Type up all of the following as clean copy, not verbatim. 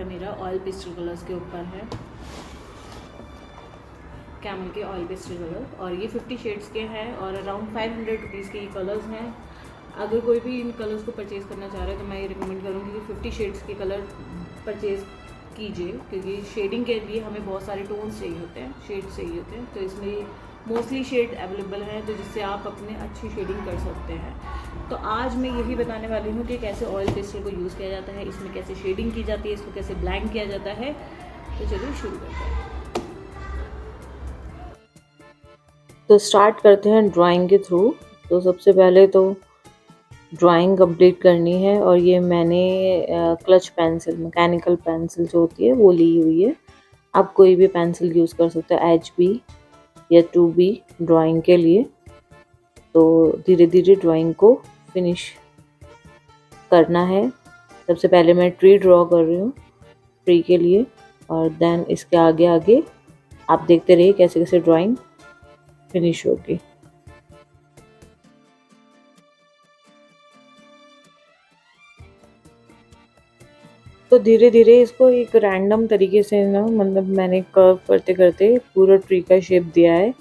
है मेरा oil pastel colours के ऊपर है, कैमल के ऑयल पेस्टल कलर, और ये 50 शेड्स के हैं और अराउंड 500 रुपीज़ के ये कलर्स हैं। अगर कोई भी इन कलर्स को परचेज़ करना चाह रहा है तो मैं ये रिकमेंड करूँगी कि 50 शेड्स के कलर परचेज़ कीजिए, क्योंकि शेडिंग के लिए हमें बहुत सारे टोन्स चाहिए होते हैं, शेड्स चाहिए होते हैं, तो इसमें मोस्टली शेड अवेलेबल हैं तो जिससे आप अपने अच्छी शेडिंग कर सकते हैं। तो आज मैं यही बताने वाली हूँ कि कैसे ऑयल पेस्टल को यूज़ किया जाता है, इसमें कैसे शेडिंग की जाती है, इसको कैसे ब्लेंड किया जाता है। तो चलिए शुरू करते हैं। तो स्टार्ट करते हैं ड्राइंग के थ्रू। तो सबसे पहले तो ड्राइंग कंप्लीट करनी है, और ये मैंने क्लच पेंसिल, मैकेनिकल पेंसिल जो होती है वो ली हुई है। आप कोई भी पेंसिल यूज़ कर सकते हो, HB या 2B ड्राइंग के लिए। तो धीरे धीरे ड्राइंग को फिनिश करना है। सबसे पहले मैं ट्री ड्रॉ कर रही हूँ ट्री के लिए, और देन इसके आगे आगे आप देखते रहिए कैसे कैसे ड्राइंग फिनिश होगी। तो धीरे धीरे इसको एक रैंडम तरीके से ना, मतलब मैंने कर्व करते करते पूरा ट्री का शेप दिया है।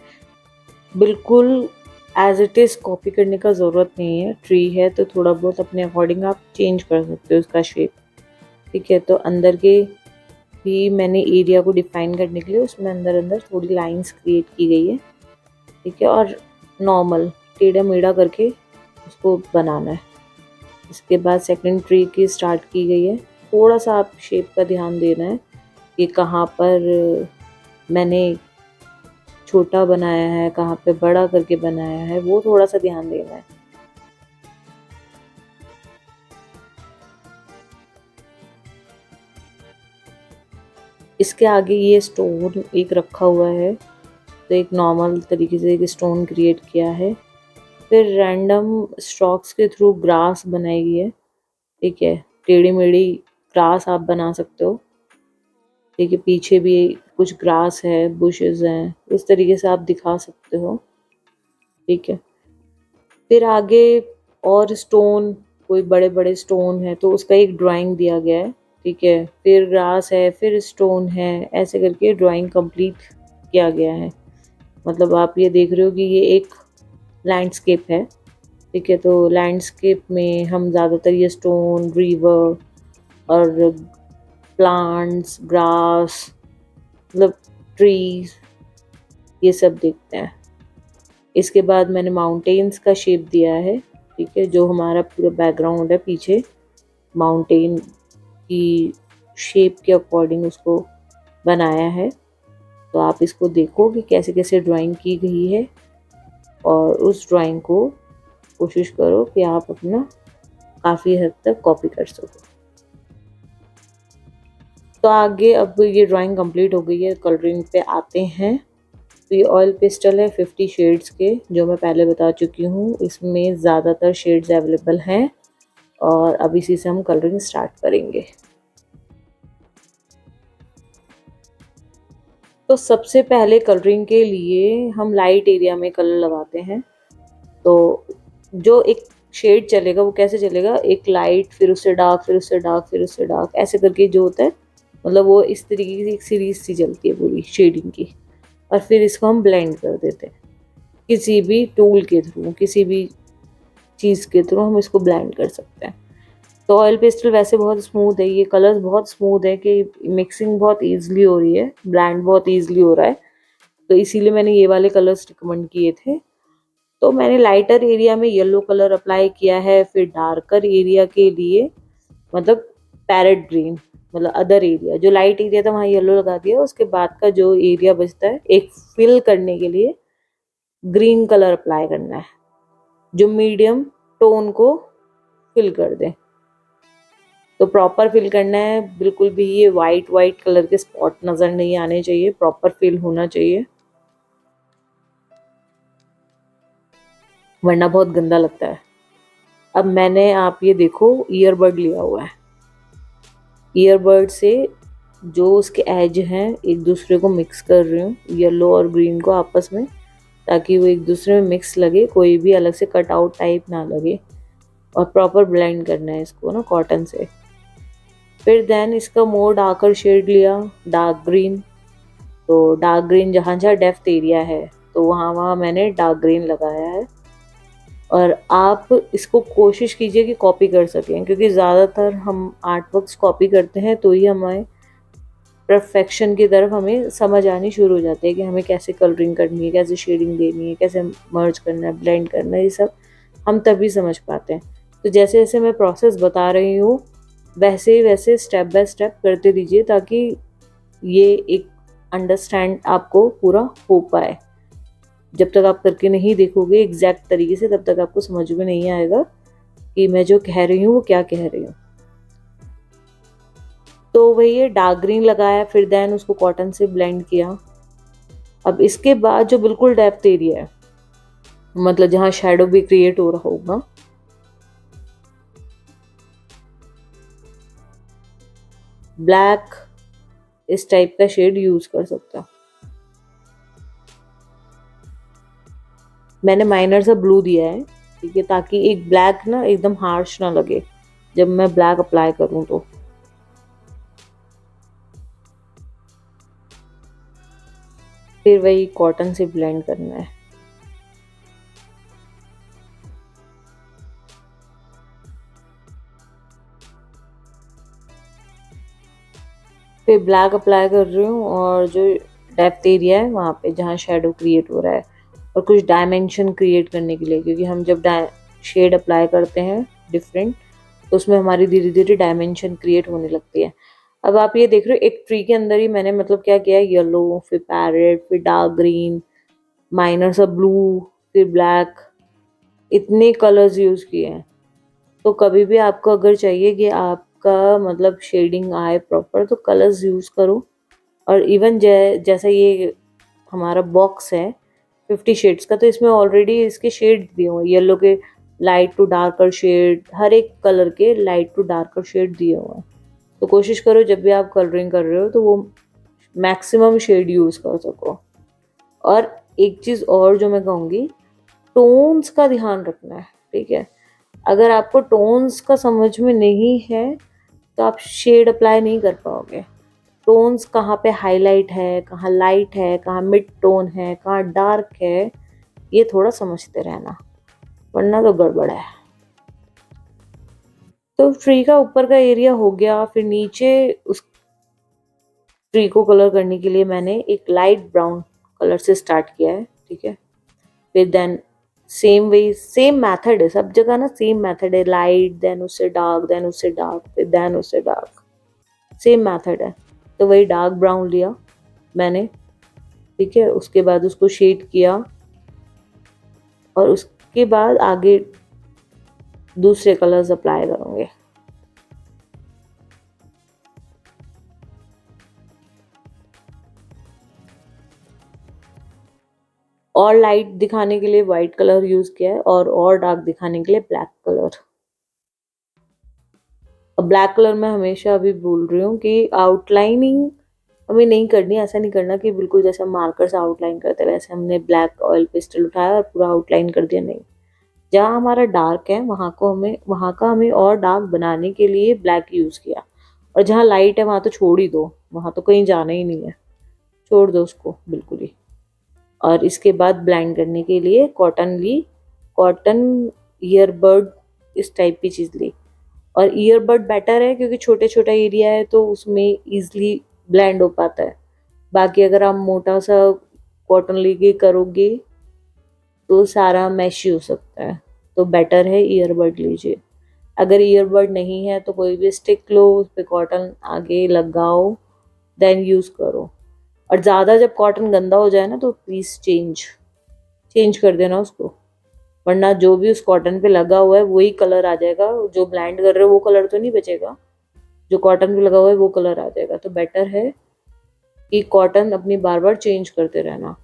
बिल्कुल एज इट इज़ कॉपी करने का ज़रूरत नहीं है। ट्री है तो थोड़ा बहुत अपने अकॉर्डिंग आप चेंज कर सकते हो उसका शेप, ठीक है। तो अंदर के भी मैंने एरिया को डिफाइन करने के लिए उसमें अंदर अंदर थोड़ी लाइंस क्रिएट की गई है, ठीक है। और नॉर्मल टेढ़ा मेढ़ा करके उसको बनाना है। इसके बाद सेकंड ट्री की स्टार्ट की गई है। थोड़ा सा आप शेप का ध्यान देना है कि कहाँ पर मैंने छोटा बनाया है, कहाँ पे बड़ा करके बनाया है, वो थोड़ा सा ध्यान देना है। इसके आगे ये स्टोन एक रखा हुआ है, तो एक नॉर्मल तरीके से एक स्टोन क्रिएट किया है। फिर रैंडम स्ट्रोक्स के थ्रू ग्रास बनाई गई है, ठीक है। टेढ़ी मेढ़ी ग्रास आप बना सकते हो, ठीक है। पीछे भी कुछ ग्रास है, बुशेस हैं, इस तरीके से आप दिखा सकते हो, ठीक है। फिर आगे और स्टोन, कोई बड़े बड़े स्टोन है तो उसका एक ड्राइंग दिया गया है, ठीक है। फिर ग्रास है, फिर स्टोन है, ऐसे करके ड्राइंग कंप्लीट किया गया है। मतलब आप ये देख रहे हो कि ये एक लैंडस्केप है, ठीक है। तो लैंडस्केप में हम ज़्यादातर ये स्टोन, रिवर और प्लांट्स, ग्रास, मतलब ट्रीज, ये सब देखते हैं। इसके बाद मैंने माउंटेन्स का शेप दिया है, ठीक है। जो हमारा पूरा बैकग्राउंड है पीछे, माउंटेन की शेप के अकॉर्डिंग उसको बनाया है। तो आप इसको देखो कि कैसे कैसे ड्राइंग की गई है, और उस ड्राइंग को कोशिश करो कि आप अपना काफ़ी हद तक कॉपी कर सको। तो आगे अब ये ड्राइंग कंप्लीट हो गई है, कलरिंग पे आते हैं। तो ये ऑयल पेस्टल है 50 शेड्स के, जो मैं पहले बता चुकी हूँ। इसमें ज़्यादातर शेड्स अवेलेबल हैं, और अब इसी से हम कलरिंग स्टार्ट करेंगे। तो सबसे पहले कलरिंग के लिए हम लाइट एरिया में कलर लगाते हैं। तो जो एक शेड चलेगा वो कैसे चलेगा, एक लाइट, फिर उससे डार्क, फिर उससे डार्क, फिर उससे डार्क, ऐसे करके जो होता है, मतलब वो इस तरीके की एक सीरीज सी चलती है पूरी शेडिंग की। और फिर इसको हम ब्लेंड कर देते हैं किसी भी टूल के थ्रू, किसी भी चीज़ के थ्रू हम इसको ब्लेंड कर सकते हैं। तो ऑयल पेस्टल वैसे बहुत स्मूथ है, ये कलर्स बहुत स्मूथ है कि मिक्सिंग बहुत ईजिली हो रही है, ब्लेंड बहुत ईजिली हो रहा है। तो इसीलिए मैंने ये वाले कलर्स रिकमेंड किए थे। तो मैंने लाइटर एरिया में येलो कलर अप्लाई किया है, फिर डार्कर एरिया के लिए मतलब पैरेट ग्रीन, मतलब अदर एरिया, जो लाइट एरिया था वहाँ येलो लगा दिया। उसके बाद का जो एरिया बचता है, एक फिल करने के लिए ग्रीन कलर अप्लाई करना है, जो मीडियम टोन को फिल कर दे। तो प्रॉपर फिल करना है, बिल्कुल भी ये वाइट वाइट कलर के स्पॉट नज़र नहीं आने चाहिए, प्रॉपर फिल होना चाहिए, वरना बहुत गंदा लगता है। अब मैंने, आप ये देखो, ईयरबड लिया हुआ है। ईयरबड से जो उसके एज हैं एक दूसरे को मिक्स कर रही हूँ, येलो और ग्रीन को आपस में, ताकि वो एक दूसरे में मिक्स लगे, कोई भी अलग से कट आउट टाइप ना लगे। और प्रॉपर ब्लेंड करना है इसको ना कॉटन से। फिर देन इसका मोर डार्कर शेड लिया, डार्क ग्रीन। तो डार्क ग्रीन जहाँ जहाँ डेप्थ एरिया है तो वहाँ वहाँ मैंने डार्क ग्रीन लगाया है। और आप इसको कोशिश कीजिए कि कॉपी कर सकें, क्योंकि ज़्यादातर हम आर्ट वर्क्स कॉपी करते हैं तो ही हमें परफेक्शन की तरफ हमें समझ आनी शुरू हो जाती है कि हमें कैसे कलरिंग करनी है, कैसे शेडिंग देनी है, कैसे मर्ज करना है, ब्लेंड करना है, ये सब हम तभी समझ पाते हैं। तो जैसे जैसे मैं प्रोसेस बता रही हूँ वैसे वैसे स्टेप बाय स्टेप करते दीजिए, ताकि ये एक अंडरस्टैंड आपको पूरा हो पाए। जब तक आप करके नहीं देखोगे एग्जैक्ट तरीके से तब तक आपको समझ में नहीं आएगा कि मैं जो कह रही हूँ वो क्या कह रही हूँ। तो वही है, डार्क ग्रीन लगाया, फिर देन उसको कॉटन से ब्लेंड किया। अब इसके बाद जो बिल्कुल डेप्थ एरिया है, मतलब जहाँ शेडो भी क्रिएट हो रहा होगा, ब्लैक इस टाइप का शेड यूज कर सकते हो। मैंने माइनर सा ब्लू दिया है, ठीक है, ताकि एक ब्लैक ना एकदम हार्श ना लगे जब मैं ब्लैक अप्लाई करूं तो। फिर वही कॉटन से ब्लेंड करना है। फिर ब्लैक अप्लाई कर रही हूँ और जो डेप्थ एरिया है वहाँ पे जहाँ शेडो क्रिएट हो रहा है, और कुछ डायमेंशन क्रिएट करने के लिए, क्योंकि हम जब शेड अप्लाई करते हैं डिफरेंट तो उसमें हमारी धीरे धीरे डायमेंशन क्रिएट होने लगती है। अब आप ये देख रहे हो एक ट्री के अंदर ही मैंने मतलब क्या किया, येलो, फिर पैरेट, फिर डार्क ग्रीन, माइनर सा ब्लू, फिर ब्लैक, इतने कलर्स यूज किए हैं। तो कभी भी आपको अगर चाहिए कि आपका मतलब शेडिंग आए प्रॉपर तो कलर्स यूज करो। और इवन जैसा ये हमारा बॉक्स है 50 शेड्स का, तो इसमें ऑलरेडी इसके शेड दिए हुए हैं, येलो के लाइट टू डार्कर शेड, हर एक कलर के लाइट टू डार्कर शेड दिए हुए हैं। तो कोशिश करो जब भी आप कलरिंग कर रहे हो तो वो मैक्सिमम शेड यूज कर सको। और एक चीज और जो मैं कहूँगी, टोन्स का ध्यान रखना है, ठीक है। अगर आपको टोन्स का समझ में नहीं है तो आप शेड अप्लाई नहीं कर पाओगे। टोन्स कहाँ पे हाईलाइट है, कहाँ लाइट है, कहाँ मिड टोन है, कहाँ डार्क है, ये थोड़ा समझते रहना, वरना तो गड़बड़ है। तो ट्री का ऊपर का एरिया हो गया, फिर नीचे उस ट्री को कलर करने के लिए मैंने एक लाइट ब्राउन कलर से स्टार्ट किया है, ठीक है। फिर then same way same method है सब जगह ना, सेम मेथड है, लाइट देन उससे डार्क, देन उससे डार्क, फिर देन उससे डार्क, सेम मेथड है। तो वही डार्क ब्राउन लिया मैंने, ठीक है, उसके बाद उसको शेड किया और उसके बाद आगे दूसरे कलर्स अप्लाई करूंगे। और लाइट दिखाने के लिए वाइट कलर यूज किया है और डार्क दिखाने के लिए ब्लैक कलर। अब ब्लैक कलर मैं हमेशा अभी बोल रही हूँ कि आउटलाइनिंग हमें नहीं करनी, ऐसा नहीं करना कि बिल्कुल जैसे हम मार्कर से आउटलाइन करते हैं वैसे हमने ब्लैक ऑयल पेस्टल उठाया और पूरा आउटलाइन कर दिया, नहीं। जहाँ हमारा डार्क है वहाँ का हमें और डार्क बनाने के लिए ब्लैक यूज किया, और जहाँ लाइट है वहाँ तो छोड़ ही दो, वहाँ तो कहीं जाना ही नहीं है, छोड़ दो उसको बिल्कुल ही। और इसके बाद ब्लेंड करने के लिए कॉटन ली, कॉटन ईयरबड इस टाइप की चीज़ ली। और ईयरबड बेटर है क्योंकि छोटे छोटा एरिया है तो उसमें ईजिली ब्लेंड हो पाता है। बाकी अगर आप मोटा सा कॉटन लेके करोगे तो सारा मैश हो सकता है, तो बेटर है ईयरबड लीजिए। अगर ईयरबड नहीं है तो कोई भी स्टिक लो, उस पर कॉटन आगे लगाओ, देन यूज़ करो। और ज़्यादा जब कॉटन गंदा हो जाए ना तो प्लीज़ चेंज कर देना उसको, वरना जो भी उस कॉटन पे लगा हुआ है वही कलर आ जाएगा, जो ब्लेंड कर रहे हो वो कलर तो नहीं बचेगा, जो कॉटन पे लगा हुआ है वो कलर आ जाएगा। तो बेटर है कि कॉटन अपनी बार बार चेंज करते रहना।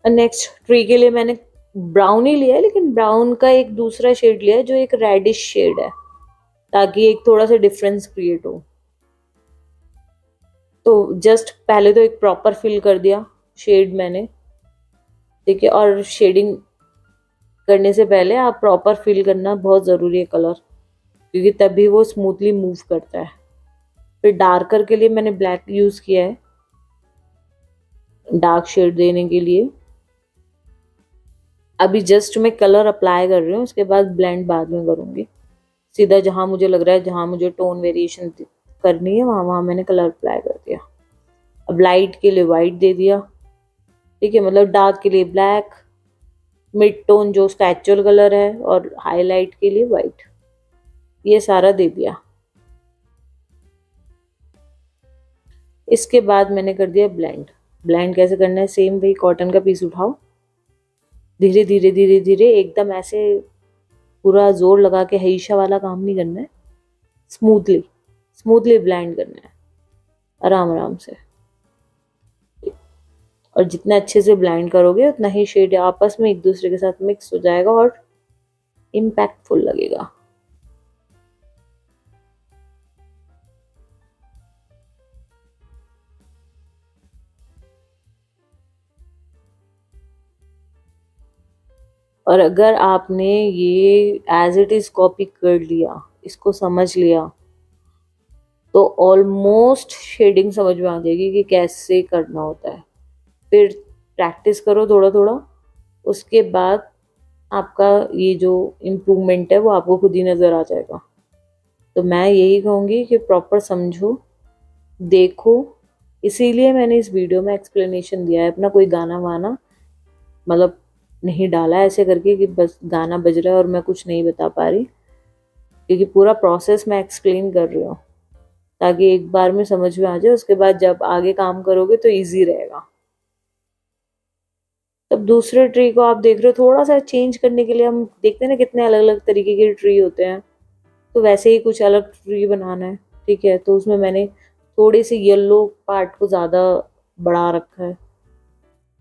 नेक्स्ट ट्री के लिए मैंने ब्राउन ही लिया है, लेकिन ब्राउन का एक दूसरा शेड लिया है जो एक रेडिश शेड है, ताकि एक थोड़ा सा डिफरेंस क्रिएट हो। तो जस्ट पहले तो एक प्रॉपर फिल कर दिया शेड मैंने, ठीक है। और शेडिंग करने से पहले आप प्रॉपर फिल करना बहुत ज़रूरी है कलर, क्योंकि तभी वो स्मूथली मूव करता है। फिर डार्कर के लिए मैंने ब्लैक यूज़ किया है, डार्क शेड देने के लिए। अभी जस्ट मैं कलर अप्लाई कर रही हूँ, उसके बाद ब्लेंड बाद में करूँगी। सीधा जहाँ मुझे लग रहा है, जहाँ मुझे टोन वेरिएशन करनी है, वहाँ वहाँ मैंने कलर अप्लाई कर दिया। अब लाइट के लिए वाइट दे दिया, ठीक है, मतलब डार्क के लिए ब्लैक, मिड टोन जो उसका एक्चुअल कलर है, और हाईलाइट के लिए वाइट, ये सारा दे दिया। इसके बाद मैंने कर दिया ब्लेंड। ब्लेंड कैसे करना है, सेम वही कॉटन का पीस उठाओ, धीरे धीरे धीरे धीरे, एकदम ऐसे पूरा जोर लगा के हईशा वाला काम नहीं करना है, स्मूथली स्मूथली ब्लेंड करना है, आराम आराम से। और जितना अच्छे से ब्लेंड करोगे उतना ही शेड आपस में एक दूसरे के साथ मिक्स हो जाएगा और इम्पैक्टफुल लगेगा। और अगर आपने ये एज इट इज कॉपी कर लिया, इसको समझ लिया, तो ऑलमोस्ट शेडिंग समझ में आ जाएगी कि कैसे करना होता है। फिर प्रैक्टिस करो थोड़ा थोड़ा, उसके बाद आपका ये जो इम्प्रूवमेंट है वो आपको खुद ही नज़र आ जाएगा। तो मैं यही कहूँगी कि प्रॉपर समझो, देखो। इसीलिए मैंने इस वीडियो में एक्सप्लेनेशन दिया है, अपना कोई गाना वाना मतलब नहीं डाला ऐसे करके कि बस गाना बज रहा है और मैं कुछ नहीं बता पा रही, क्योंकि पूरा प्रोसेस मैं एक्सप्लेन कर रही हूँ, ताकि एक बार में समझ में आ जाए, उसके बाद जब आगे काम करोगे तो इजी रहेगा। तब दूसरे ट्री को आप देख रहे हो, थोड़ा सा चेंज करने के लिए हम देखते हैं ना कितने अलग अलग तरीके के ट्री होते हैं, तो वैसे ही कुछ अलग ट्री बनाना है, ठीक है। तो उसमें मैंने थोड़ी सी येलो पार्ट को ज़्यादा बढ़ा रखा है,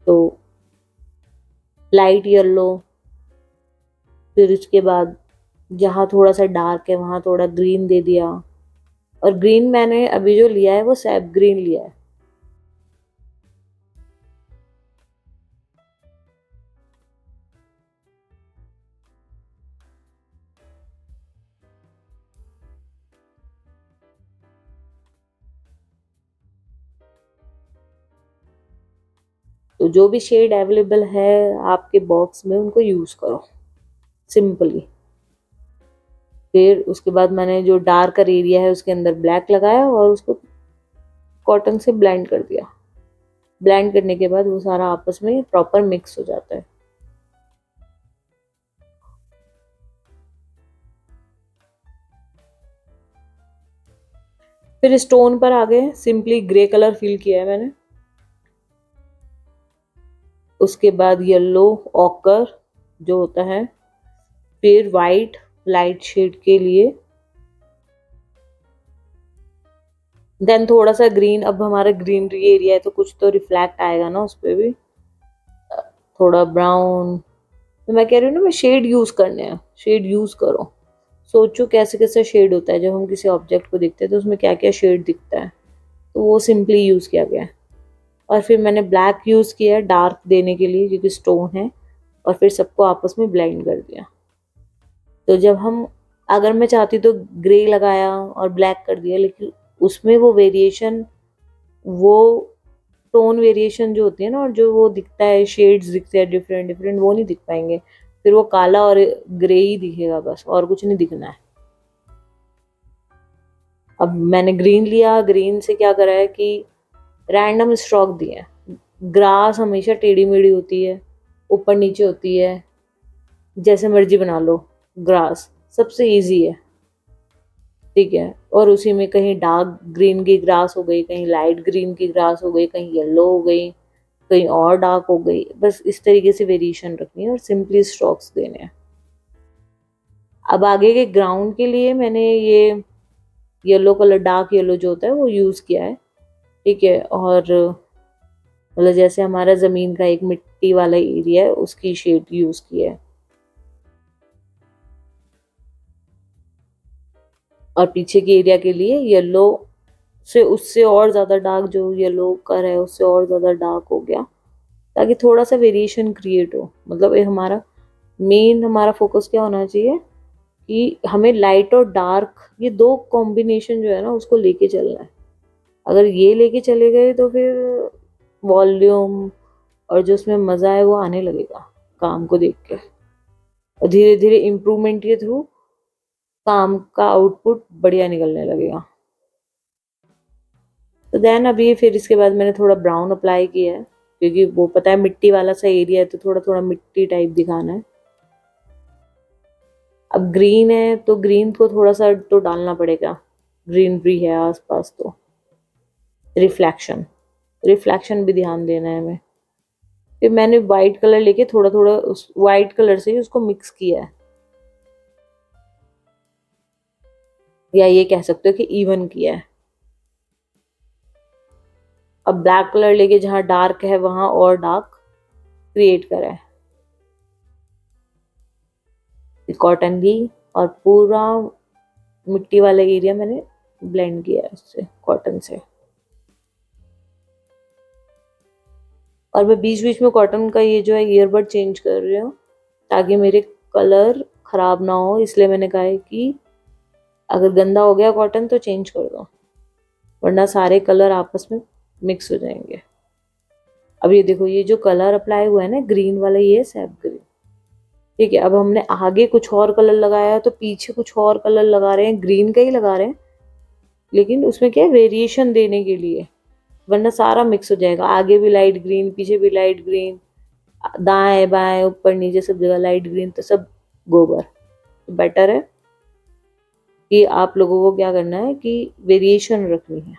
तो लाइट येलो। फिर उसके बाद जहाँ थोड़ा सा डार्क है वहाँ थोड़ा ग्रीन दे दिया, और ग्रीन मैंने अभी जो लिया है वो सैप ग्रीन लिया है। तो जो भी शेड अवेलेबल है आपके बॉक्स में उनको यूज़ करो सिंपली। फिर उसके बाद मैंने जो डार्कर एरिया है उसके अंदर ब्लैक लगाया और उसको कॉटन से ब्लेंड कर दिया। ब्लेंड करने के बाद वो सारा आपस में प्रॉपर मिक्स हो जाता है। फिर स्टोन पर आ गए, सिंपली ग्रे कलर फिल किया है मैंने। उसके बाद येलो ऑकर जो होता है, फिर वाइट लाइट शेड के लिए, देन थोड़ा सा ग्रीन। अब हमारा ग्रीनरी एरिया है तो कुछ तो रिफ्लेक्ट आएगा ना उस पर भी, थोड़ा ब्राउन। तो मैं कह रही हूँ ना, मैं शेड यूज करने हैं, शेड यूज करो। सोचो कैसे कैसे शेड होता है, जब हम किसी ऑब्जेक्ट को देखते हैं तो उसमें क्या क्या शेड दिखता है, तो वो सिंपली यूज किया गया है। और फिर मैंने ब्लैक यूज किया डार्क देने के लिए क्योंकि स्टोन है, और फिर सबको आपस में ब्लेंड कर दिया। तो जब हम, अगर मैं चाहती तो ग्रे लगाया और ब्लैक कर दिया, लेकिन उसमें वो वेरिएशन, वो टोन वेरिएशन जो होती है ना, और जो वो दिखता है, शेड्स दिखते हैं डिफरेंट डिफरेंट, वो नहीं दिख पाएंगे। फिर वो काला और ग्रे ही दिखेगा बस, और कुछ नहीं दिखना है। अब मैंने ग्रीन लिया, ग्रीन से क्या करा है कि रैंडम स्ट्रोक दिए। ग्रास हमेशा टेढ़ी मेढ़ी होती है, ऊपर नीचे होती है, जैसे मर्जी बना लो। ग्रास सबसे इजी है, ठीक है। और उसी में कहीं डार्क ग्रीन की ग्रास हो गई, कहीं लाइट ग्रीन की ग्रास हो गई, कहीं येलो हो गई, कहीं और डार्क हो गई। बस इस तरीके से वेरिएशन रखनी है और सिंपली स्ट्रोक्स देने हैं। अब आगे के ग्राउंड के लिए मैंने ये येलो कलर, डार्क येलो जो होता है वो यूज़ किया है, ठीक है। और मतलब जैसे हमारा ज़मीन का एक मिट्टी वाला एरिया है उसकी शेड यूज़ किया है। और पीछे के एरिया के लिए येलो से उससे और ज़्यादा डार्क, जो येलो कर है उससे और ज़्यादा डार्क हो गया, ताकि थोड़ा सा वेरिएशन क्रिएट हो। मतलब ये हमारा फोकस क्या होना चाहिए कि हमें लाइट और डार्क ये दो कॉम्बिनेशन जो है ना उसको लेके चलना है। अगर ये लेके चले गए तो फिर वॉल्यूम और जो उसमें मजा है वो आने लगेगा काम को देख के, और धीरे धीरे इम्प्रूवमेंट के थ्रू काम का आउटपुट बढ़िया निकलने लगेगा। तो देन अभी फिर इसके बाद मैंने थोड़ा ब्राउन अप्लाई किया है, क्योंकि वो पता है मिट्टी वाला सा एरिया है तो थोड़ा थोड़ा मिट्टी टाइप दिखाना है। अब ग्रीन है तो ग्रीन को थोड़ा सा तो डालना पड़ेगा, ग्रीनरी है आसपास तो रिफ्लेक्शन रिफ्लेक्शन भी ध्यान देना है हमें। फिर मैंने वाइट कलर लेके थोड़ा थोड़ा उस वाइट कलर से ही उसको मिक्स किया है, या ये कह सकते हो कि इवन किया है। अब ब्लैक कलर लेके जहाँ डार्क है वहां और डार्क क्रिएट करा है कॉटन की, और पूरा मिट्टी वाला एरिया मैंने ब्लेंड किया है उससे कॉटन से। और मैं बीच बीच में कॉटन का ये जो है ईयरबड चेंज कर रही हूँ ताकि मेरे कलर खराब ना हो, इसलिए मैंने कहा है कि अगर गंदा हो गया कॉटन तो चेंज कर दो, वरना सारे कलर आपस में मिक्स हो जाएंगे। अब ये देखो ये जो कलर अप्लाई हुआ है ना ग्रीन वाला, ये सैप ग्रीन, ठीक है। अब हमने आगे कुछ और कलर लगाया है तो पीछे कुछ और कलर लगा रहे हैं, ग्रीन का ही लगा रहे हैं, लेकिन उसमें क्या है वेरिएशन देने के लिए, वरना सारा मिक्स हो जाएगा। आगे भी लाइट ग्रीन, पीछे भी लाइट ग्रीन, दाएं बाएं ऊपर नीचे सब जगह लाइट ग्रीन, तो सब गोबर। तो बेटर है कि आप लोगों को क्या करना है कि वेरिएशन रखनी है,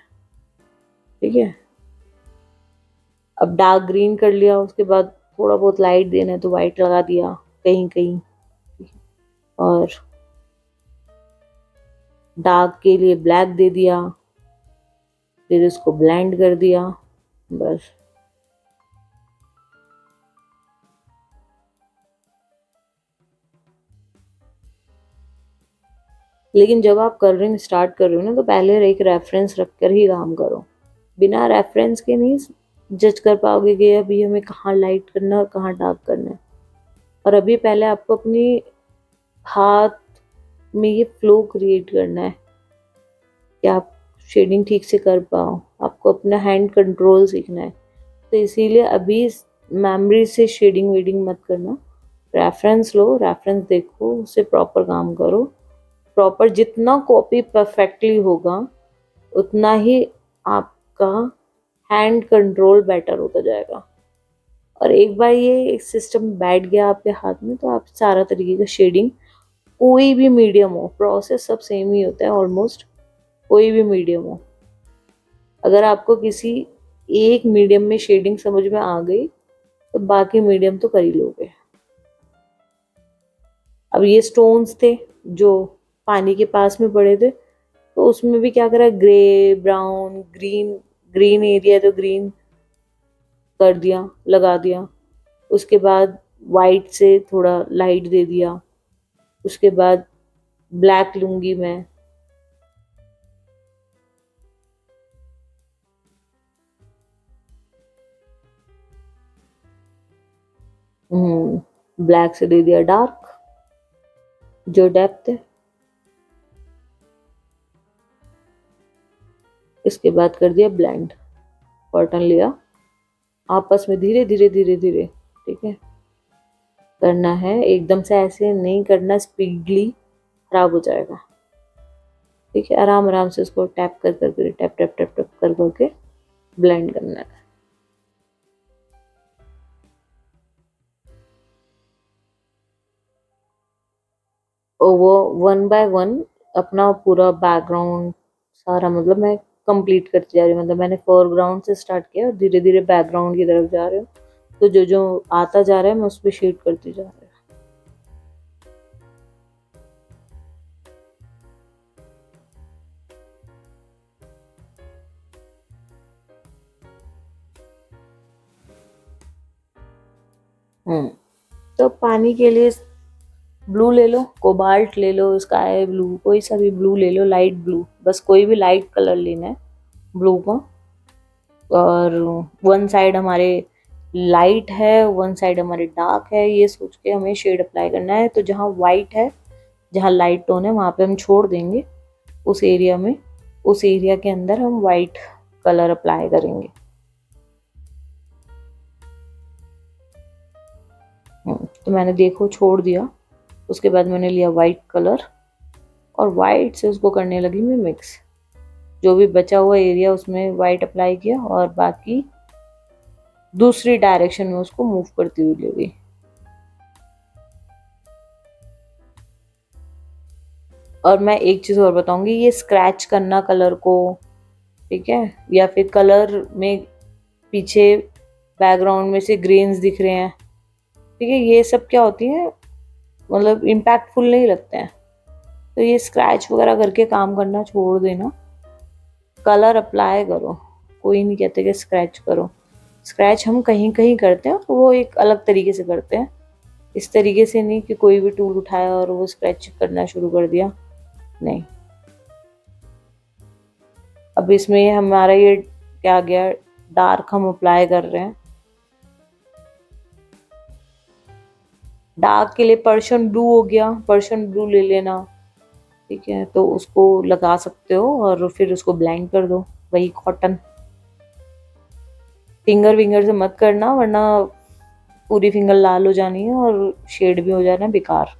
ठीक है। अब डार्क ग्रीन कर लिया, उसके बाद थोड़ा बहुत लाइट देना है तो वाइट लगा दिया कहीं कहीं, और डार्क के लिए ब्लैक दे दिया, फिर इसको ब्लेंड कर दिया बस। लेकिन जब आप कलरिंग स्टार्ट कर रहे हो ना तो पहले एक रेफरेंस रख कर ही काम करो, बिना रेफरेंस के नहीं जज कर पाओगे कि अभी हमें कहाँ लाइट करना है और कहाँ डार्क करना है। और अभी पहले आपको अपनी हाथ में ये फ्लो क्रिएट करना है कि आप शेडिंग ठीक से कर पाओ, आपको अपना हैंड कंट्रोल सीखना है। तो इसीलिए अभी मेमोरी से शेडिंग वेडिंग मत करना, रेफरेंस लो, रेफरेंस देखो, उससे प्रॉपर काम करो। प्रॉपर जितना कॉपी परफेक्टली होगा उतना ही आपका हैंड कंट्रोल बेटर होता जाएगा। और एक बार ये सिस्टम बैठ गया आपके हाथ में तो आप सारा तरीके का शेडिंग, कोई भी मीडियम हो, प्रोसेस सब सेम ही होता है ऑलमोस्ट, कोई भी मीडियम हो, अगर आपको किसी एक मीडियम में शेडिंग समझ में आ गई तो बाकी मीडियम तो कर ही लोगे। अब ये स्टोन्स थे जो पानी के पास में पड़े थे, तो उसमें भी क्या करा, grey brown green, green area तो ग्रीन कर दिया, लगा दिया। उसके बाद वाइट से थोड़ा लाइट दे दिया, उसके बाद ब्लैक लूंगी मैं, ब्लैक से दे दिया डार्क जो डेप्थ है। इसके बाद कर दिया ब्लेंड, कॉटन लिया, आपस में धीरे धीरे धीरे धीरे, ठीक है, करना है, एकदम से ऐसे नहीं करना, स्पीडली खराब हो जाएगा, ठीक है। आराम आराम से उसको टैप कर करके, टैप टैप टैप टैप कर करके ब्लेंड करना है। और वो वन बाय वन अपना पूरा बैकग्राउंड सारा, मतलब मैं कंप्लीट करती जा रही हूँ, मतलब मैंने फोरग्राउंड से स्टार्ट किया और धीरे धीरे बैकग्राउंड की तरफ जा रही हूँ। तो जो जो आता जा रहा है मैं उस पर शेड करती जा रही हूँ। तो पानी के लिए ब्लू ले लो, कोबाल्ट ले लो, स्काई ब्लू, कोई सा भी ब्लू ले लो, लाइट ब्लू, बस कोई भी लाइट कलर लेना है ब्लू का। और वन साइड हमारे लाइट है, वन साइड हमारे डार्क है, ये सोच के हमें शेड अप्लाई करना है। तो जहाँ वाइट है, जहाँ लाइट टोन है, वहाँ पे हम छोड़ देंगे उस एरिया में, उस एरिया के अंदर हम वाइट कलर अप्लाई करेंगे। तो मैंने देखो छोड़ दिया, उसके बाद मैंने लिया वाइट कलर और वाइट से उसको करने लगी मैं मिक्स। जो भी बचा हुआ एरिया उसमें वाइट अप्लाई किया और बाकी दूसरी डायरेक्शन में उसको मूव करती हुई ले गई। और मैं एक चीज और बताऊंगी, ये स्क्रैच करना कलर को, ठीक है, या फिर कलर में पीछे बैकग्राउंड में से ग्रेन्स दिख रहे हैं, ठीक है, ये सब क्या होती है, मतलब इम्पैक्टफुल नहीं लगते हैं। तो ये स्क्रैच वगैरह करके काम करना छोड़ देना, कलर अप्लाई करो। कोई नहीं कहते कि स्क्रैच करो, स्क्रैच हम कहीं कहीं करते हैं, वो एक अलग तरीके से करते हैं। इस तरीके से नहीं कि कोई भी टूल उठाया और वो स्क्रैच करना शुरू कर दिया, नहीं। अब इसमें हमारा ये क्या गया, डार्क हम अप्लाई कर रहे हैं। डार्क के लिए पर्शियन ब्लू हो गया, पर्शियन ब्लू ले लेना, ठीक है, तो उसको लगा सकते हो और फिर उसको ब्लेंड कर दो। वही कॉटन, फिंगर विंगर से मत करना वरना पूरी फिंगर लाल हो जानी है और शेड भी हो जाना बेकार।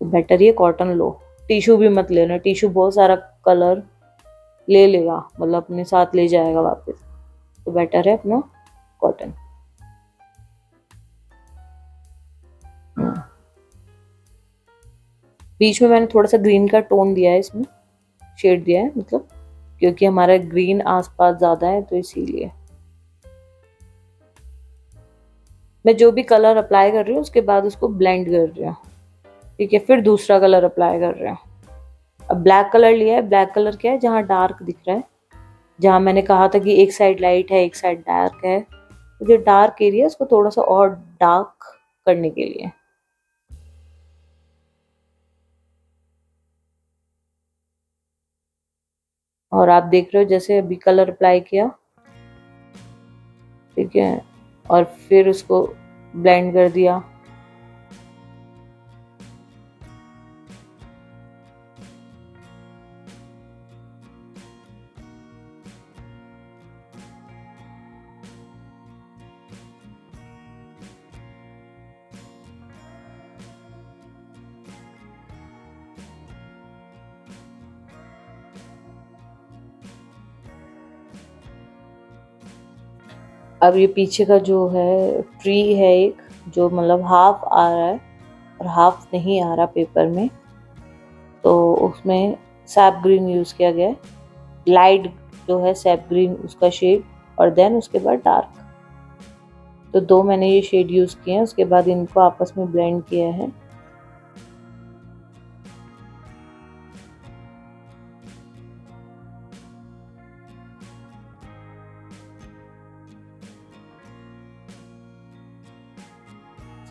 तो बेटर ये कॉटन लो, टिश्यू भी मत लेना, टिश्यू बहुत सारा कलर ले लेगा, मतलब अपने साथ ले जाएगा वापस। तो बेटर है अपना कॉटन। बीच में मैंने थोड़ा सा ग्रीन का टोन दिया है, इसमें शेड दिया है, मतलब क्योंकि हमारा ग्रीन आसपास ज्यादा है तो इसीलिए। मैं जो भी कलर अप्लाई कर रही हूँ उसके बाद उसको ब्लेंड कर रही हूँ, ठीक है, फिर दूसरा कलर अप्लाई कर रहे हैं। अब ब्लैक कलर लिया है, ब्लैक कलर क्या है, जहाँ डार्क दिख रहा है, जहाँ मैंने कहा था कि एक साइड लाइट है एक साइड डार्क है, तो जो डार्क एरिया है उसको थोड़ा सा और डार्क करने के लिए। और आप देख रहे हो जैसे अभी कलर अप्लाई किया, ठीक है, और फिर उसको ब्लेंड कर दिया। अब ये पीछे का जो है ट्री है एक, जो मतलब हाफ आ रहा है और हाफ नहीं आ रहा पेपर में, तो उसमें सैप ग्रीन यूज़ किया गया है, लाइट जो है सैप ग्रीन उसका शेड, और देन उसके बाद डार्क। तो दो मैंने ये शेड यूज़ किए हैं, उसके बाद इनको आपस में ब्लेंड किया है।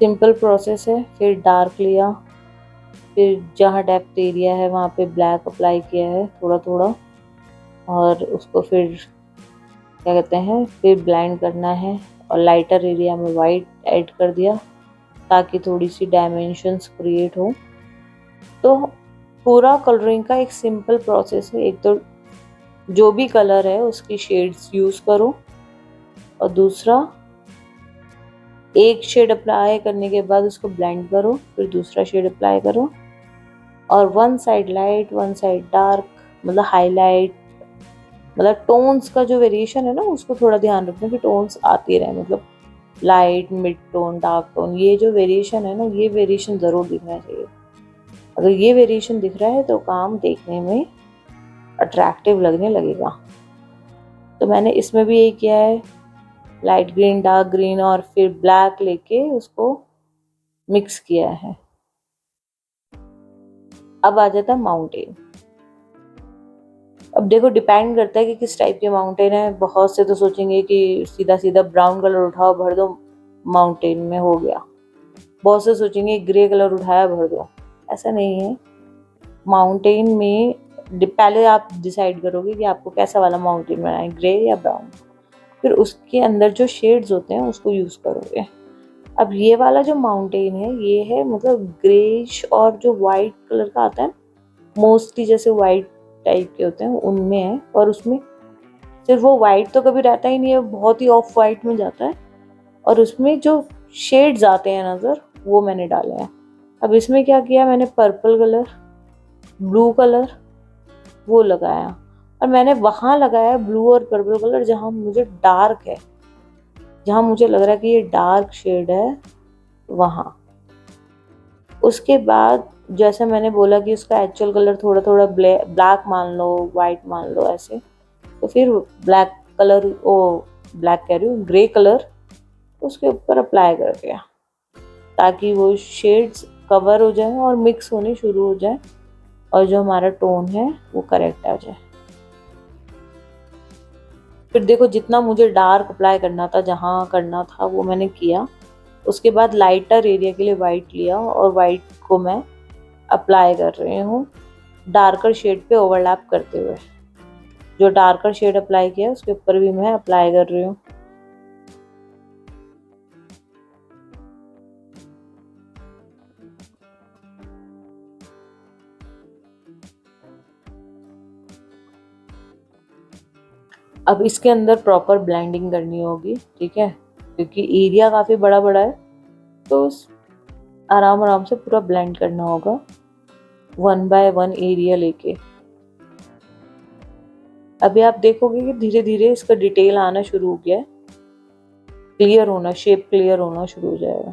सिंपल प्रोसेस है। फिर डार्क लिया, फिर जहाँ डेप्थ एरिया है वहाँ पे ब्लैक अप्लाई किया है थोड़ा थोड़ा, और उसको फिर क्या कहते हैं, फिर ब्लेंड करना है, और लाइटर एरिया में वाइट ऐड कर दिया ताकि थोड़ी सी डायमेंशंस क्रिएट हो। तो पूरा कलरिंग का एक सिंपल प्रोसेस है, एक तो जो भी कलर है उसकी शेड्स यूज़ करो, और दूसरा एक शेड अप्लाई करने के बाद उसको ब्लेंड करो, फिर दूसरा शेड अप्लाई करो, और one side light one side dark, मतलब हाईलाइट, मतलब टोन्स का जो वेरिएशन है ना उसको थोड़ा ध्यान रखना कि टोन्स आती रहे, मतलब light mid tone dark tone, ये जो वेरिएशन है ना, ये वेरिएशन ज़रूर दिखना चाहिए। अगर ये वेरिएशन दिख रहा है तो काम देखने में अट्रैक्टिव लगने लगेगा। तो मैंने इसमें भी यही किया है, लाइट ग्रीन डार्क ग्रीन और फिर ब्लैक लेके उसको मिक्स किया है। अब आ जाता माउंटेन। अब देखो डिपेंड करता है कि किस टाइप के माउंटेन है। बहुत से तो सोचेंगे कि सीधा सीधा ब्राउन कलर उठाओ भर दो माउंटेन में हो गया, बहुत से सोचेंगे ग्रे कलर उठाया भर दो, ऐसा नहीं है। माउंटेन में पहले आप डिसाइड करोगे कि आपको कैसा वाला माउंटेन बनाना है, ग्रे या ब्राउन। फिर उसके अंदर जो शेड्स होते हैं उसको यूज़ करोगे। अब ये वाला जो माउंटेन है ये है मतलब ग्रेइश और जो वाइट कलर का आता है, मोस्टली जैसे वाइट टाइप के होते हैं उनमें है, और उसमें सिर्फ वो वाइट तो कभी रहता ही नहीं है, बहुत ही ऑफ वाइट में जाता है, और उसमें जो शेड्स आते हैं नज़र वो मैंने डाले हैं। अब इसमें क्या किया मैंने, पर्पल कलर, ब्लू कलर वो लगाया, और मैंने वहाँ लगाया ब्लू और पर्पल कलर जहाँ मुझे डार्क है, जहाँ मुझे लग रहा है कि ये डार्क शेड है वहाँ। उसके बाद जैसे मैंने बोला कि उसका एक्चुअल कलर थोड़ा थोड़ा ब्लैक मान लो, वाइट मान लो ऐसे, तो फिर ब्लैक कलर, ओ ब्लैक कह रही हूँ, ग्रे कलर उसके ऊपर अप्लाई कर दिया ताकि वो शेड्स कवर हो जाए और मिक्स होने शुरू हो जाए और जो हमारा टोन है वो करेक्ट आ जाए। फिर देखो जितना मुझे डार्क अप्लाई करना था, जहाँ करना था वो मैंने किया। उसके बाद लाइटर एरिया के लिए वाइट लिया और वाइट को मैं अप्लाई कर रही हूँ डार्कर शेड पे ओवरलैप करते हुए। जो डार्कर शेड अप्लाई किया उसके ऊपर भी मैं अप्लाई कर रही हूँ। अब इसके अंदर प्रॉपर ब्लेंडिंग करनी होगी, ठीक है, क्योंकि एरिया काफ़ी बड़ा बड़ा है, तो आराम आराम से पूरा ब्लेंड करना होगा 1 बाय 1 एरिया लेके। अभी आप देखोगे कि धीरे धीरे इसका डिटेल आना शुरू हो गया है, क्लियर होना, शेप क्लियर होना शुरू हो जाएगा।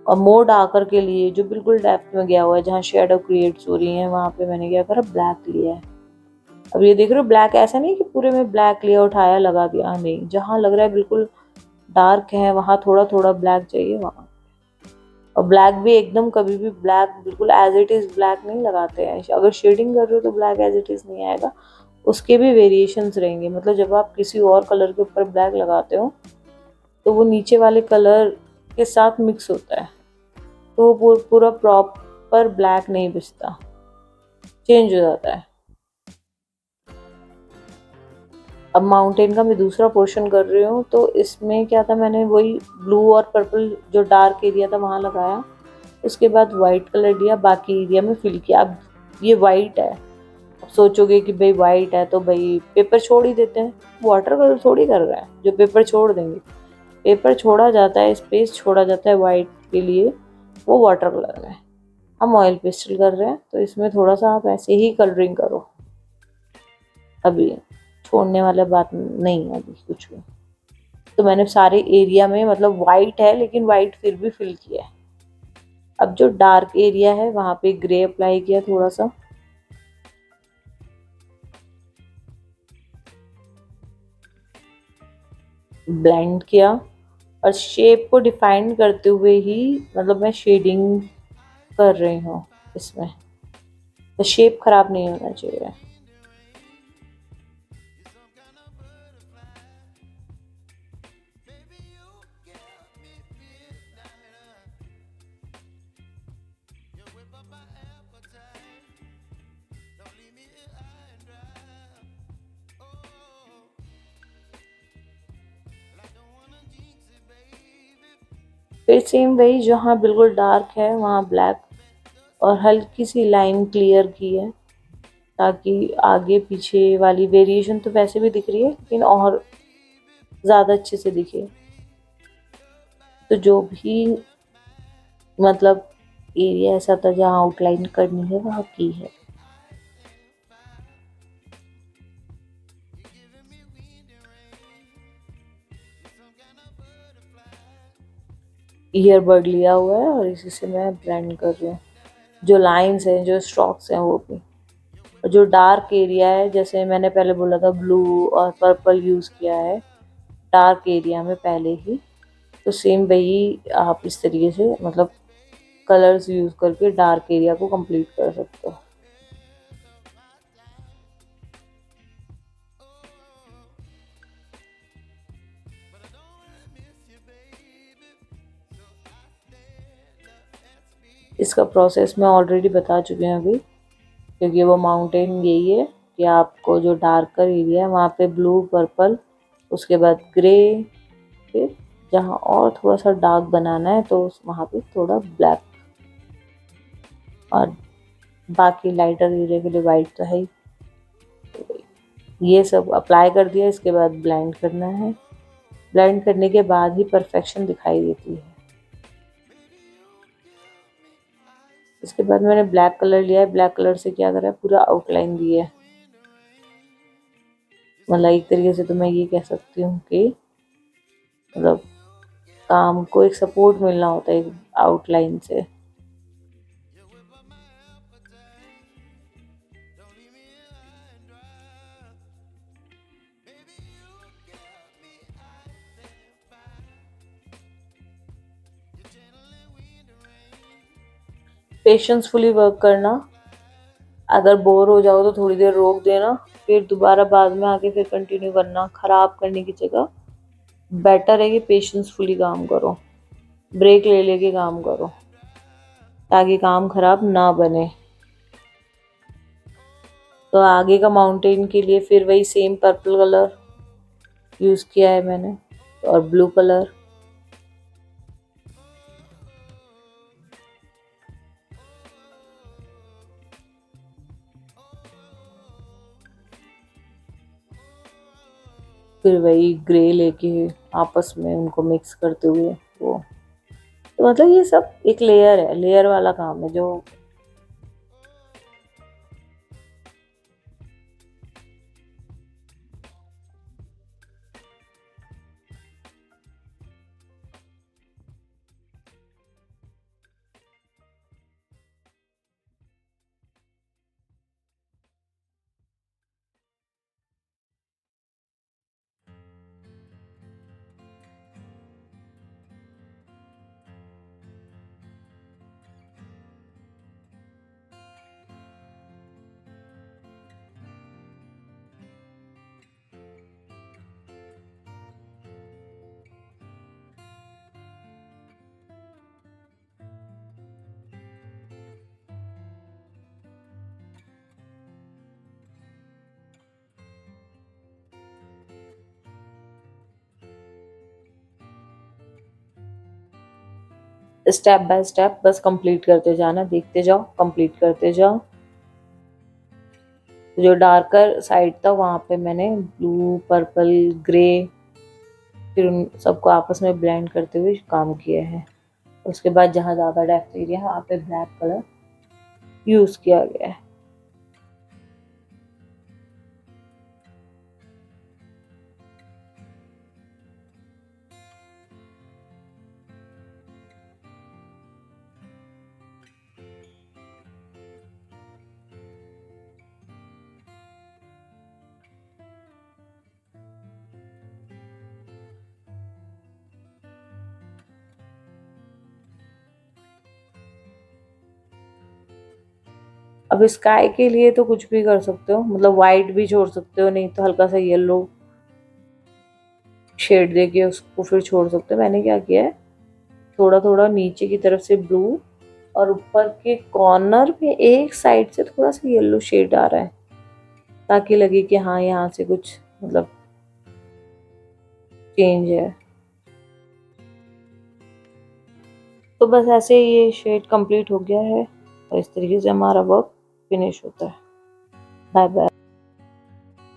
और मोर डार्कर के लिए जो बिल्कुल डेप्थ में गया हुआ है, जहाँ शेडो क्रिएट्स हो रही हैं, वहाँ पे मैंने क्या करा, ब्लैक लिया है। अब ये देख रहे हो ब्लैक, ऐसा नहीं कि पूरे में ब्लैक लिया उठाया लगा दिया, नहीं, जहाँ लग रहा है बिल्कुल डार्क है वहाँ थोड़ा थोड़ा ब्लैक चाहिए वहाँ। और ब्लैक भी एकदम कभी भी ब्लैक बिल्कुल एज इट इज़ ब्लैक नहीं लगाते हैं, अगर शेडिंग कर रहे हो तो ब्लैक एज इट इज़ नहीं आएगा, उसके भी वेरिएशंस रहेंगे। मतलब जब आप किसी और कलर के ऊपर ब्लैक लगाते हो तो वो नीचे वाले कलर के साथ मिक्स होता है, तो वो पूरा प्रॉपर ब्लैक नहीं बचता, चेंज हो जाता है। अब माउंटेन का मैं दूसरा पोर्शन कर रही हूँ, तो इसमें क्या था, मैंने वही ब्लू और पर्पल जो डार्क एरिया था वहाँ लगाया, उसके बाद वाइट कलर लिया, बाकी एरिया में फिल किया। अब ये वाइट है, अब सोचोगे कि भाई वाइट है तो भाई पेपर छोड़ ही देते हैं, वाटर कलर थोड़ी कर रहा है जो पेपर छोड़ देंगे। पेपर छोड़ा जाता है, स्पेस छोड़ा जाता है वाइट के लिए, वो वाटर कलर में। हम ऑयल पेस्टल कर रहे हैं तो इसमें थोड़ा सा आप ऐसे ही कलरिंग करो, अभी छोड़ने वाला बात नहीं है अभी कुछ भी। तो मैंने सारे एरिया में, मतलब वाइट है लेकिन वाइट फिर भी फिल किया है। अब जो डार्क एरिया है वहाँ पे ग्रे अप्लाई किया थोड़ा सा, ब्लेंड किया, और शेप को डिफाइन करते हुए ही मतलब मैं शेडिंग कर रही हूँ इसमें, तो शेप खराब नहीं होना चाहिए। फिर सेम वही, जहाँ बिल्कुल डार्क है वहाँ ब्लैक और हल्की सी लाइन क्लियर की है, ताकि आगे पीछे वाली वेरिएशन तो वैसे भी दिख रही है लेकिन और ज़्यादा अच्छे से दिखे। तो जो भी मतलब एरिया ऐसा था जहाँ आउटलाइन करनी है वहाँ की है। ईयरबड लिया हुआ है और इसी से मैं ब्लेंड कर रही हूँ, जो लाइंस हैं जो स्ट्रोक्स हैं वो भी। और जो डार्क एरिया है, जैसे मैंने पहले बोला था ब्लू और पर्पल यूज़ किया है डार्क एरिया में पहले ही, तो सेम वही आप इस तरीके से मतलब कलर्स यूज़ करके डार्क एरिया को कंप्लीट कर सकते हो। इसका प्रोसेस मैं ऑलरेडी बता चुकी हूँ अभी, क्योंकि वो माउंटेन यही है कि आपको जो डार्कर एरिया है वहाँ पे ब्लू पर्पल उसके बाद ग्रे, फिर जहाँ और थोड़ा सा डार्क बनाना है तो वहाँ पे थोड़ा ब्लैक, और बाकी लाइटर एरिया के लिए वाइट तो है ही। ये सब अप्लाई कर दिया, इसके बाद ब्लेंड करना है। ब्लेंड करने के बाद ही परफेक्शन दिखाई देती है। इसके बाद मैंने ब्लैक कलर लिया है। ब्लैक कलर से क्या करा है, पूरा आउटलाइन दी है। मतलब एक तरीके से तो मैं ये कह सकती हूँ कि मतलब काम को एक सपोर्ट मिलना होता है एक आउटलाइन से। पेशेंसफुली वर्क करना। अगर बोर हो जाओ तो थोड़ी देर रोक देना, फिर दोबारा बाद में आके फिर कंटिन्यू करना। खराब करने की जगह बेटर है कि पेशेंसफुली काम करो, ब्रेक ले लेके काम करो, ताकि काम खराब ना बने। तो आगे का माउंटेन के लिए फिर वही सेम पर्पल कलर यूज़ किया है मैंने, और ब्लू कलर। फिर वही ग्रे लेके आपस में उनको मिक्स करते हुए वो, तो मतलब ये सब एक लेयर है, लेयर वाला काम है जो। स्टेप बाय स्टेप बस कंप्लीट करते जाना, देखते जाओ, कंप्लीट करते जाओ। जो डार्कर साइड था वहाँ पे मैंने ब्लू, पर्पल, ग्रे, फिर उन सबको आपस में ब्लेंड करते हुए काम किया है। उसके बाद जहाँ ज़्यादा डेप्थ एरिया है वहाँ पे ब्लैक कलर यूज़ किया गया है। अब स्काई के लिए तो कुछ भी कर सकते हो, मतलब वाइट भी छोड़ सकते हो, नहीं तो हल्का सा येलो शेड देके उसको फिर छोड़ सकते हो। मैंने क्या किया है, थोड़ा थोड़ा नीचे की तरफ से ब्लू, और ऊपर के कॉर्नर पे एक साइड से थोड़ा सा येलो शेड आ रहा है, ताकि लगे कि हाँ यहाँ से कुछ मतलब चेंज है। तो बस ऐसे ये शेड कंप्लीट हो गया है, और इस तरीके से हमारा वर्क फिनिश होता है। Bye bye.